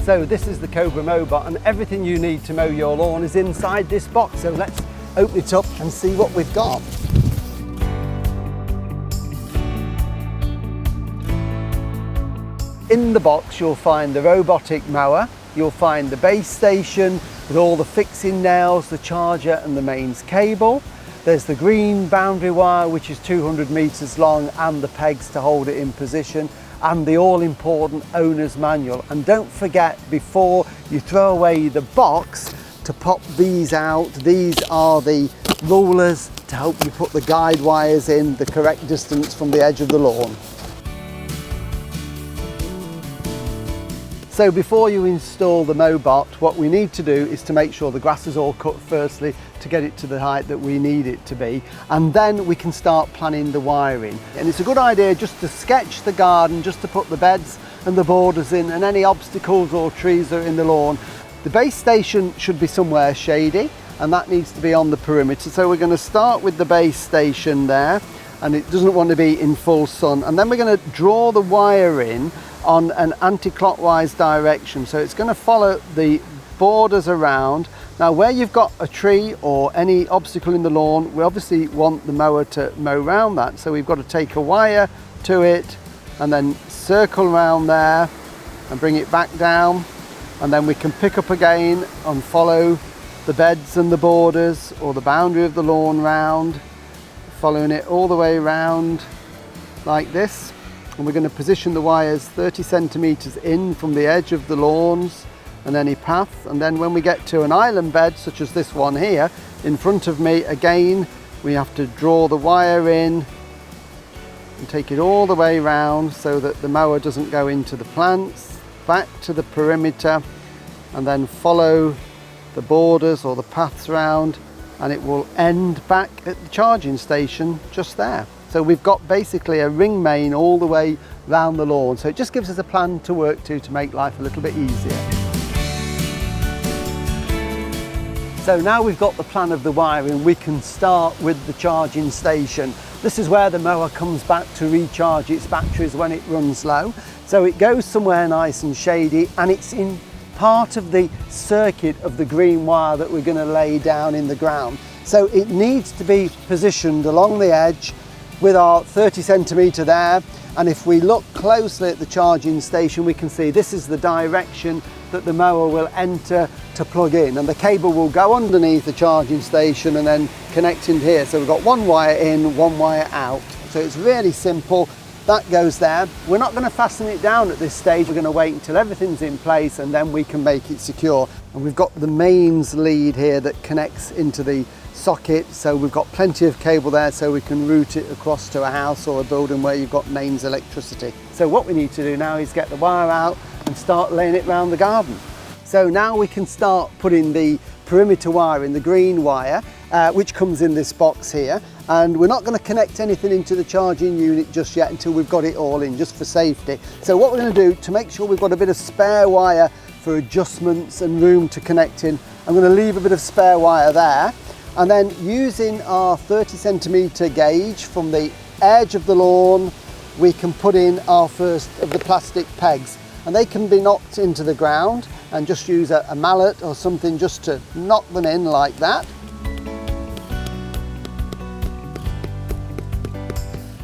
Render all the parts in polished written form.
So this is the Cobra Mowbot, and everything you need to mow your lawn is inside this box. So let's open it up and see what we've got. In the box you'll find the robotic mower, you'll find the base station with all the fixing nails, the charger and the mains cable. There's the green boundary wire which is 200 meters long and the pegs to hold it in position, and the all-important owner's manual. And don't forget, before you throw away the box, to pop these out. These are the rulers to help you put the guide wires in the correct distance from the edge of the lawn. So before you install the Mowbot, what we need to do is to make sure the grass is all cut firstly to get it to the height that we need it to be, and then we can start planning the wiring. And it's a good idea just to sketch the garden, just to put the beds and the borders in and any obstacles or trees that are in the lawn. The base station should be somewhere shady, and that needs to be on the perimeter. So we're going to start with the base station there, and it doesn't want to be in full sun. And then we're going to draw the wire in on an anti-clockwise direction, so it's going to follow the borders around. Now where you've got a tree or any obstacle in the lawn, we obviously want the mower to mow around that, so we've got to take a wire to it and then circle around there and bring it back down, and then we can pick up again and follow the beds and the borders or the boundary of the lawn round, following it all the way around like this. And we're going to position the wires 30 centimeters in from the edge of the lawns and any path. And then when we get to an island bed, such as this one here in front of me, again, we have to draw the wire in and take it all the way around so that the mower doesn't go into the plants, back to the perimeter, and then follow the borders or the paths round, and it will end back at the charging station just there. So we've got basically a ring main all the way round the lawn. So it just gives us a plan to work to make life a little bit easier. So now we've got the plan of the wiring, we can start with the charging station. This is where the mower comes back to recharge its batteries when it runs low. So it goes somewhere nice and shady, and it's in part of the circuit of the green wire that we're going to lay down in the ground. So it needs to be positioned along the edge with our 30 centimeter there, and if we look closely at the charging station, we can see this is the direction that the mower will enter to plug in, and the cable will go underneath the charging station and then connect in here. So we've got one wire in, one wire out. So it's really simple. That goes there. We're not going to fasten it down at this stage. We're going to wait until everything's in place and then we can make it secure. And we've got the mains lead here that connects into the socket, so we've got plenty of cable there so we can route it across to a house or a building where you've got mains electricity. So what we need to do now is get the wire out and start laying it around the garden. So now we can start putting the perimeter wire in, the green wire, which comes in this box here, and we're not going to connect anything into the charging unit just yet until we've got it all in, just for safety. So what we're going to do to make sure we've got a bit of spare wire for adjustments and room to connect in, I'm going to leave a bit of spare wire there. And then using our 30 centimeter gauge from the edge of the lawn, we can put in our first of the plastic pegs, and they can be knocked into the ground, and just use a mallet or something just to knock them in like that.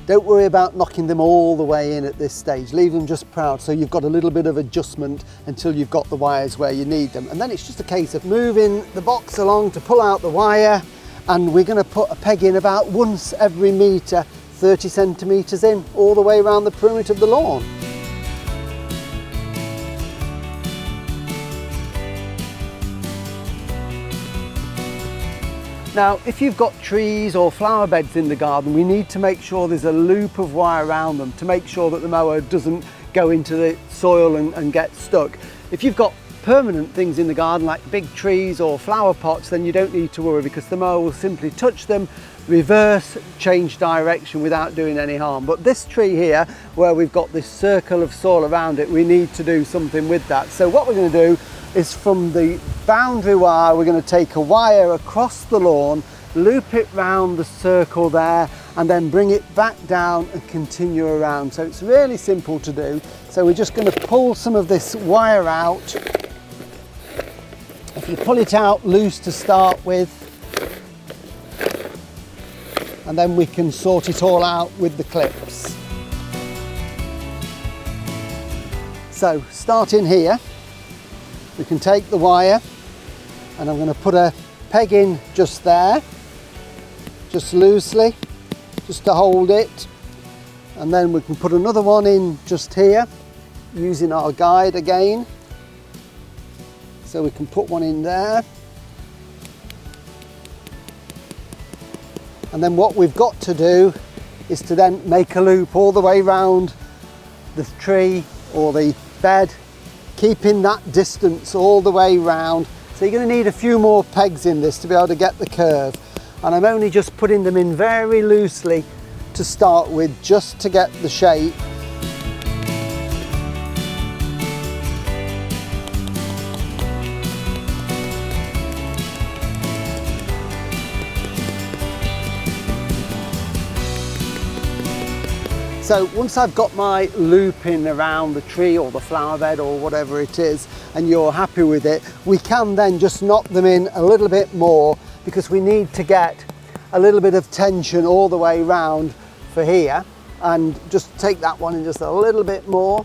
Don't worry about knocking them all the way in at this stage, leave them just proud so you've got a little bit of adjustment until you've got the wires where you need them. And then it's just a case of moving the box along to pull out the wire, and we're going to put a peg in about once every metre, 30 centimetres in, all the way around the perimeter of the lawn. Now, if you've got trees or flower beds in the garden, we need to make sure there's a loop of wire around them to make sure that the mower doesn't go into the soil and get stuck. If you've got permanent things in the garden like big trees or flower pots, then you don't need to worry, because the mower will simply touch them, reverse, change direction without doing any harm. But this tree here, where we've got this circle of soil around it, we need to do something with that. So what we're going to do is, from the boundary wire, we're going to take a wire across the lawn loop it round the circle there, and then bring it back down and continue around. So it's really simple to do. So we're just going to pull some of this wire out. If you pull it out loose to start with, and then we can sort it all out with the clips. So starting here, we can take the wire, and I'm going to put a peg in just there, just loosely, just to hold it, and then we can put another one in just here using our guide again. So we can put one in there, and then what we've got to do is to then make a loop all the way round the tree or the bed, keeping that distance all the way round. So you're going to need a few more pegs in this to be able to get the curve, and I'm only just putting them in very loosely to start with, just to get the shape. So once I've got my loop in around the tree or the flower bed or whatever it is, and you're happy with it, we can then just knock them in a little bit more, because we need to get a little bit of tension all the way round for here, and just take that one in just a little bit more,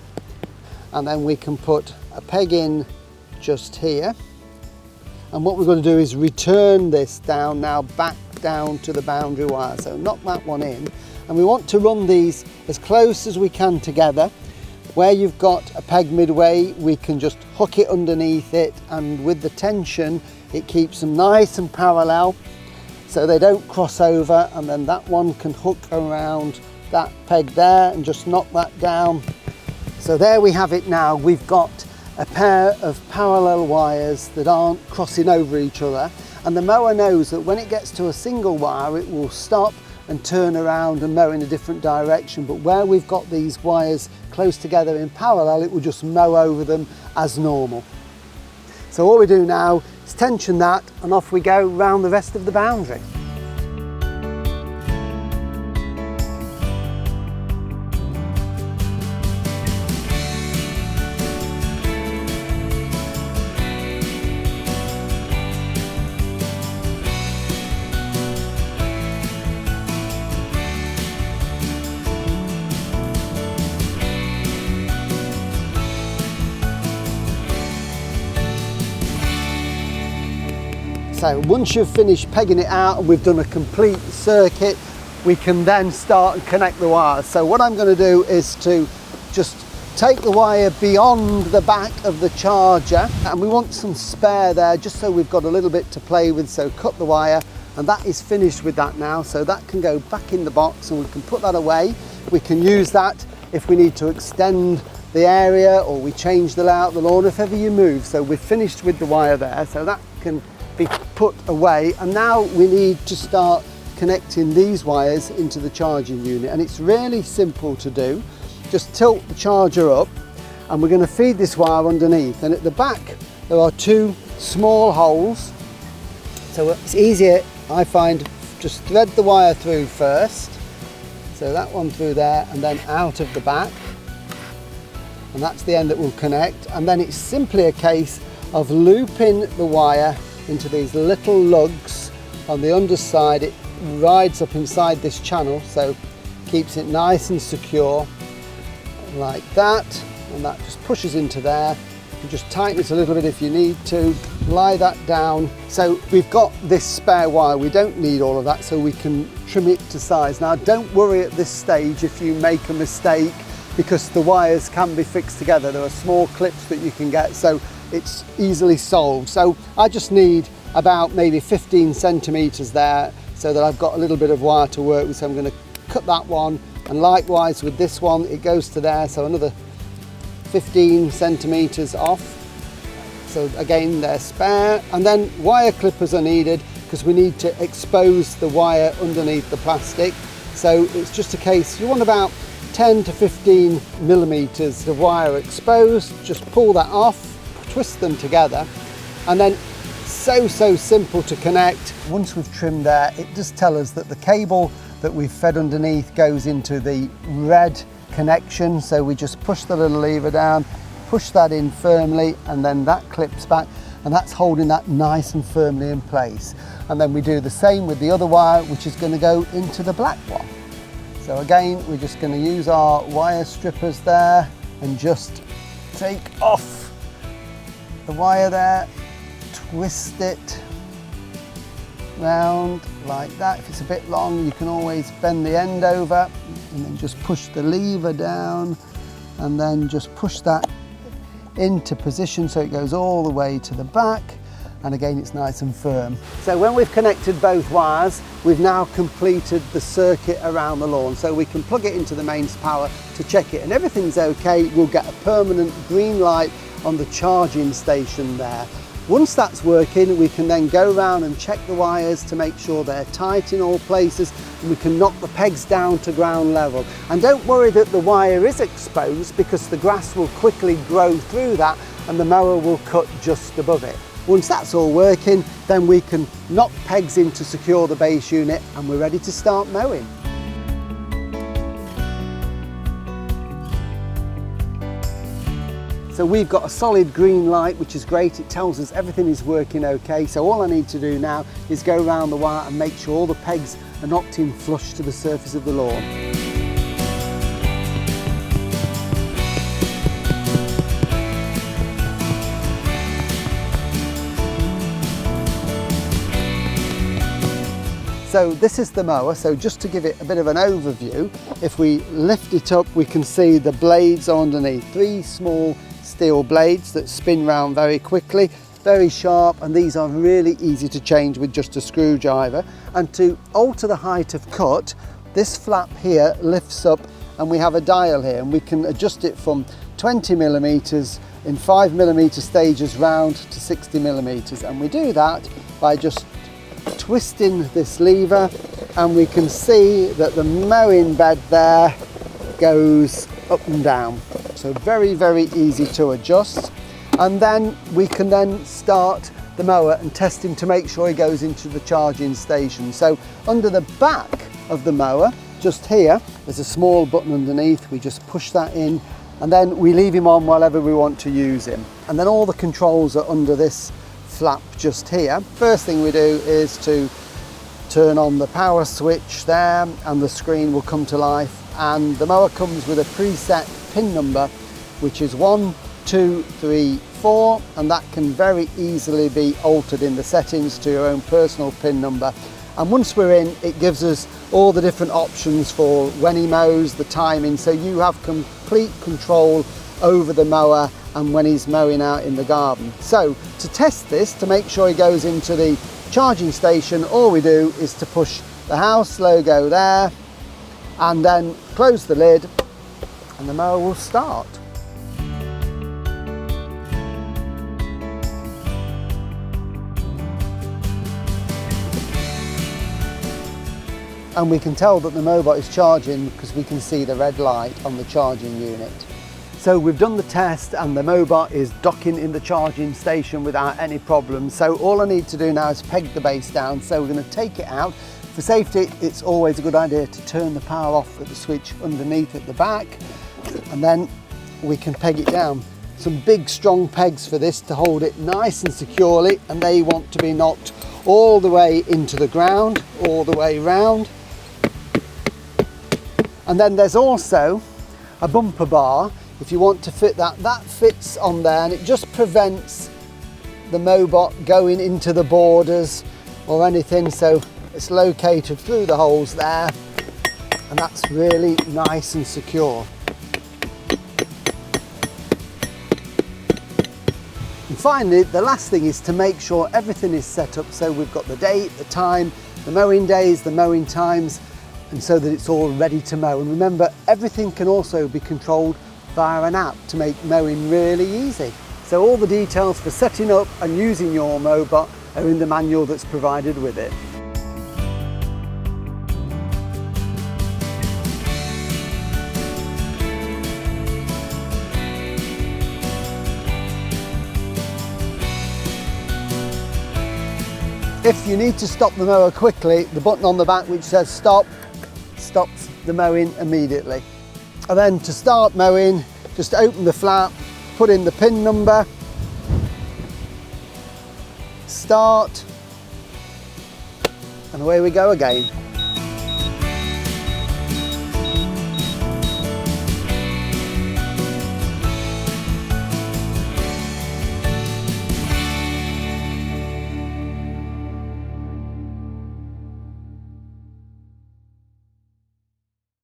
and then we can put a peg in just here. And what we're going to do is return this down now back down to the boundary wire. So knock that one in, and we want to run these as close as we can together. Where you've got a peg midway, we can just hook it underneath it, and with the tension it keeps them nice and parallel so they don't cross over, and then that one can hook around that peg there and just knock that down. So there we have it now. We've got a pair of parallel wires that aren't crossing over each other, and the mower knows that when it gets to a single wire it will stop and turn around and mow in a different direction, but where we've got these wires close together in parallel, it will just mow over them as normal. So all we do now is tension that, and off we go round the rest of the boundary. So once you've finished pegging it out and we've done a complete circuit, we can then start and connect the wires. So what I'm going to do is to just take the wire beyond the back of the charger, and we want some spare there just so we've got a little bit to play with. So cut the wire, and that is finished with that now, so that can go back in the box and we can put that away. We can use that if we need to extend the area or we change the layout of the lawn, if ever you move. So we're finished with the wire there, so that can be put away, and now we need to start connecting these wires into the charging unit, and it's really simple to do. Just tilt the charger up, and we're going to feed this wire underneath, and at the back there are two small holes, so it's easier, I find, just thread the wire through first, so that one through there and then out of the back, and that's the end that will connect. And then it's simply a case of looping the wire into these little lugs on the underside. It rides up inside this channel, so keeps it nice and secure like that, and that just pushes into there. You can just tighten it a little bit if you need to, lie that down. So we've got this spare wire, we don't need all of that, so we can trim it to size. Now don't worry at this stage if you make a mistake, because the wires can be fixed together. There are small clips that you can get, so it's easily solved. So I just need about maybe 15 centimeters there, so that I've got a little bit of wire to work with. So I'm going to cut that one, and likewise with this one, it goes to there, so another 15 centimeters off. So again, they're spare, and then wire clippers are needed because we need to expose the wire underneath the plastic. So it's just a case, you want about 10 to 15 millimeters of wire exposed. Just pull that off, twist them together, and then So simple to connect. Once we've trimmed there, it does tell us that the cable that we've fed underneath goes into the red connection. So we just push the little lever down, push that in firmly, and then that clips back, and that's holding that nice and firmly in place. And then we do the same with the other wire, which is going to go into the black one. So again, we're just going to use our wire strippers there and just take off the wire there, twist it round like that. If it's a bit long, you can always bend the end over and then just push the lever down and then just push that into position so it goes all the way to the back, and again it's nice and firm. So when we've connected both wires, we've now completed the circuit around the lawn, so we can plug it into the mains power to check it, and everything's okay. We'll get a permanent green light on the charging station there. Once that's working, we can then go around and check the wires to make sure they're tight in all places, and we can knock the pegs down to ground level. And don't worry that the wire is exposed, because the grass will quickly grow through that and the mower will cut just above it. Once that's all working, then we can knock pegs in to secure the base unit, and we're ready to start mowing. So we've got a solid green light, which is great. It tells us everything is working okay. So all I need to do now is go around the wire and make sure all the pegs are knocked in flush to the surface of the lawn. So this is the mower. So just to give it a bit of an overview, if we lift it up, we can see the blades underneath. 3 small steel blades that spin round very quickly, very sharp, and these are really easy to change with just a screwdriver. And to alter the height of cut, this flap here lifts up and we have a dial here, and we can adjust it from 20 millimeters in 5 millimeter stages round to 60 millimeters, and we do that by just twisting this lever, and we can see that the mowing bed there goes up and down. So very easy to adjust, and then we can then start the mower and test him to make sure he goes into the charging station. So under the back of the mower, just here, there's a small button underneath. We just push that in, and then we leave him on whenever we want to use him. And then all the controls are under this flap just here. First thing we do is to turn on the power switch there, and the screen will come to life, and the mower comes with a preset pin number, which is 1, 2, 3, 4, and that can very easily be altered in the settings to your own personal pin number. And once we're in, it gives us all the different options for when he mows, the timing, so you have complete control over the mower and when he's mowing out in the garden. So to test this, to make sure he goes into the charging station, all we do is to push the house logo there and then close the lid, and the mower will start. And we can tell that the Mowbot is charging because we can see the red light on the charging unit. So we've done the test and the Mowbot is docking in the charging station without any problems. So all I need to do now is peg the base down. So we're going to take it out. For safety, it's always a good idea to turn the power off at the switch underneath at the back, and then we can peg it down. Some big strong pegs for this to hold it nice and securely, and they want to be knocked all the way into the ground, all the way round. And then there's also a bumper bar if you want to fit that. That fits on there, and it just prevents the Mowbot going into the borders or anything, so it's located through the holes there, and that's really nice and secure. And finally, the last thing is to make sure everything is set up so we've got the date, the time, the mowing days, the mowing times, and so that it's all ready to mow. And remember, everything can also be controlled via an app to make mowing really easy. So all the details for setting up and using your Mowbot are in the manual that's provided with it. If you need to stop the mower quickly, the button on the back which says stop, stops the mowing immediately. And then to start mowing, just open the flap, put in the pin number, start, and away we go again.